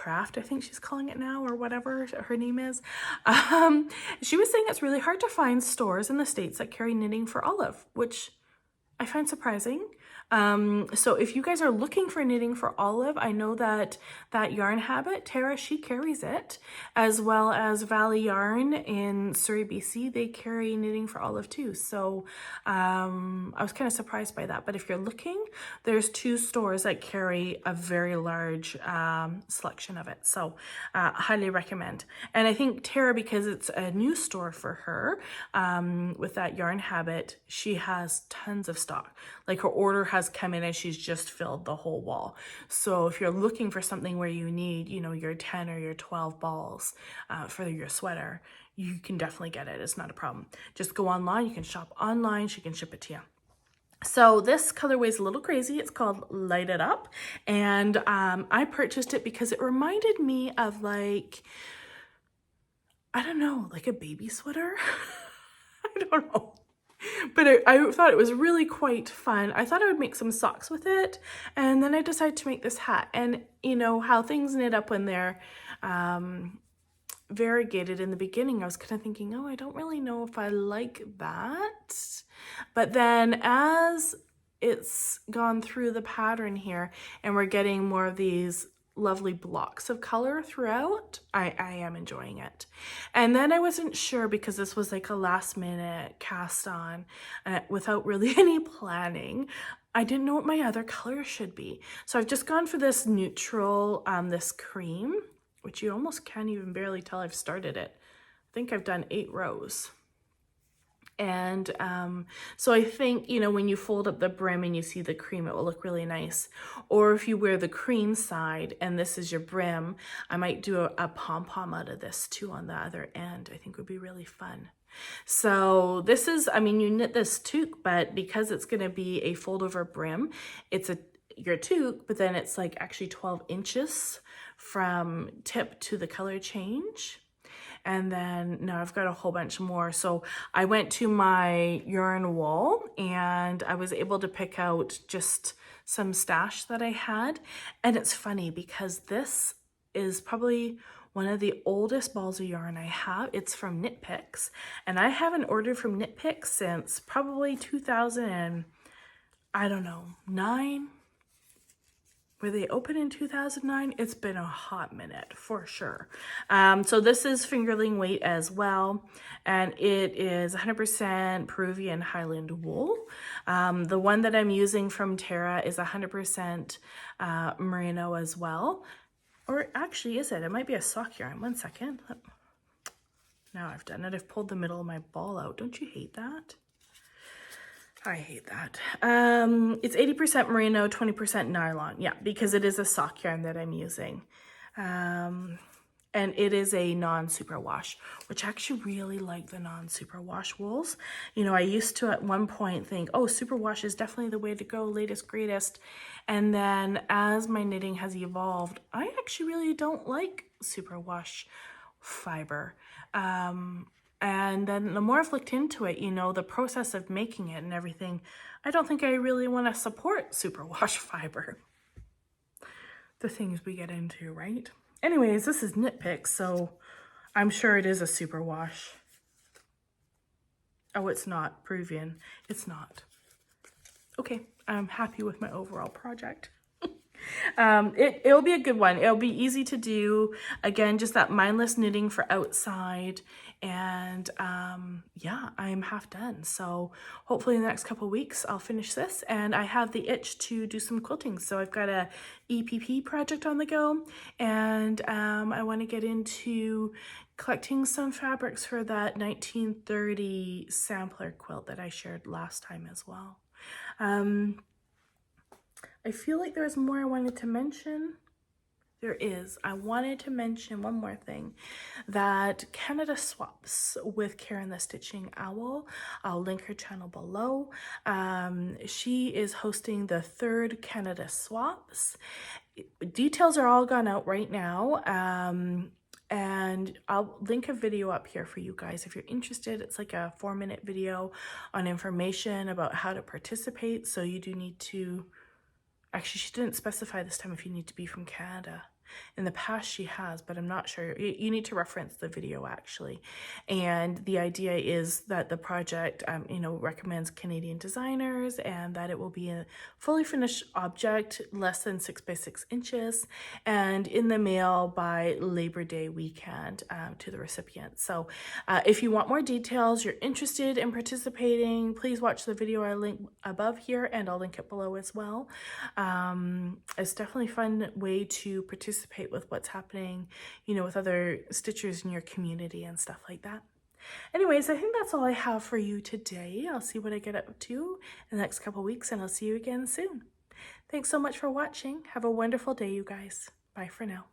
Craft, I think she's calling it now, or whatever her name is. She was saying it's really hard to find stores in the States that carry knitting for olive, which I find surprising. So if you guys are looking for knitting for olive, I know that Yarn Habit, Tara, she carries it, as well as Valley Yarn in Surrey, BC. They carry knitting for olive too. So I was kind of surprised by that. But if you're looking, there's 2 stores that carry a very large selection of it. So highly recommend. And I think Tara, because it's a new store for her, with that Yarn Habit, she has tons of stock. Like her order has come in and she's just filled the whole wall. So if you're looking for something where you need, you know, your 10 or your 12 balls for your sweater, you can definitely get it. It's not a problem. Just go online. You can shop online. She can ship it to you. So this colorway is a little crazy. It's called Light It Up. And I purchased it because it reminded me of, like, I don't know, like a baby sweater. I don't know. But I thought it was really quite fun. I thought I would make some socks with it, and then I decided to make this hat. And you know how things knit up when they're variegated. In the beginning, I was kind of thinking, oh, I don't really know if I like that. But then as it's gone through the pattern here and we're getting more of these lovely blocks of color throughout, I am enjoying it. And then I wasn't sure, because this was like a last minute cast on without really any planning. I didn't know what my other color should be. So I've just gone for this neutral, this cream, which you almost can't even barely tell I've started it. I think I've done 8 rows. And so I think, you know, when you fold up the brim and you see the cream, it will look really nice. Or if you wear the cream side and this is your brim, I might do a pom-pom out of this too on the other end. I think would be really fun. So this is, I mean, you knit this toque, but because it's going to be a fold over brim, it's your toque, but then it's like actually 12 inches from tip to the color change. And then now I've got a whole bunch more. So I went to my yarn wall and I was able to pick out just some stash that I had. And it's funny because this is probably one of the oldest balls of yarn I have. It's from Knit Picks, and I haven't ordered from Knit Picks since probably 2000 and I don't know, 9. Were they open in 2009? It's been a hot minute for sure. So this is fingerling weight as well. And it is 100% Peruvian Highland wool. The one that I'm using from Tara is 100% merino as well. Or actually, is it? It might be a sock yarn. 1 second. Now I've done it. I've pulled the middle of my ball out. Don't you hate that? I hate that. It's 80% merino, 20% nylon. Yeah, because it is a sock yarn that I'm using. And it is a non-superwash, which I actually really like the non-superwash wools. You know, I used to at one point think, oh, superwash is definitely the way to go, latest, greatest. And then as my knitting has evolved, I actually really don't like superwash fiber. And then the more I've looked into it, you know, the process of making it and everything, I don't think I really want to support superwash fiber. The things we get into, right? Anyways, this is nitpick, so I'm sure it is a superwash. Oh, it's not Peruvian. It's not. Okay, I'm happy with my overall project. It'll be a good one. It'll be easy to do. Again, just that mindless knitting for outside. And yeah, I'm half done. So hopefully in the next couple of weeks, I'll finish this. And I have the itch to do some quilting. So I've got a EPP project on the go. And I want to get into collecting some fabrics for that 1930 sampler quilt that I shared last time as well. I feel like there's more I wanted to mention. There is. I wanted to mention one more thing, that Canada Swaps with Karen the Stitching Owl. I'll link her channel below. She is hosting the 3rd Canada Swaps. Details are all gone out right now. And I'll link a video up here for you guys if you're interested. It's like a 4-minute video on information about how to participate. So you do need to, actually she didn't specify this time if you need to be from Canada. In the past she has, but I'm not sure. You need to reference the video actually. And the idea is that the project, you know, recommends Canadian designers, and that it will be a fully finished object, less than 6 by 6 inches, and in the mail by Labor Day weekend to the recipient. So if you want more details, you're interested in participating, please watch the video I link above here, and I'll link it below as well. It's definitely a fun way to participate with what's happening, you know, with other stitchers in your community and stuff like that. Anyways, I think that's all I have for you today. I'll see what I get up to in the next couple weeks, and I'll see you again soon. Thanks so much for watching. Have a wonderful day, you guys. Bye for now.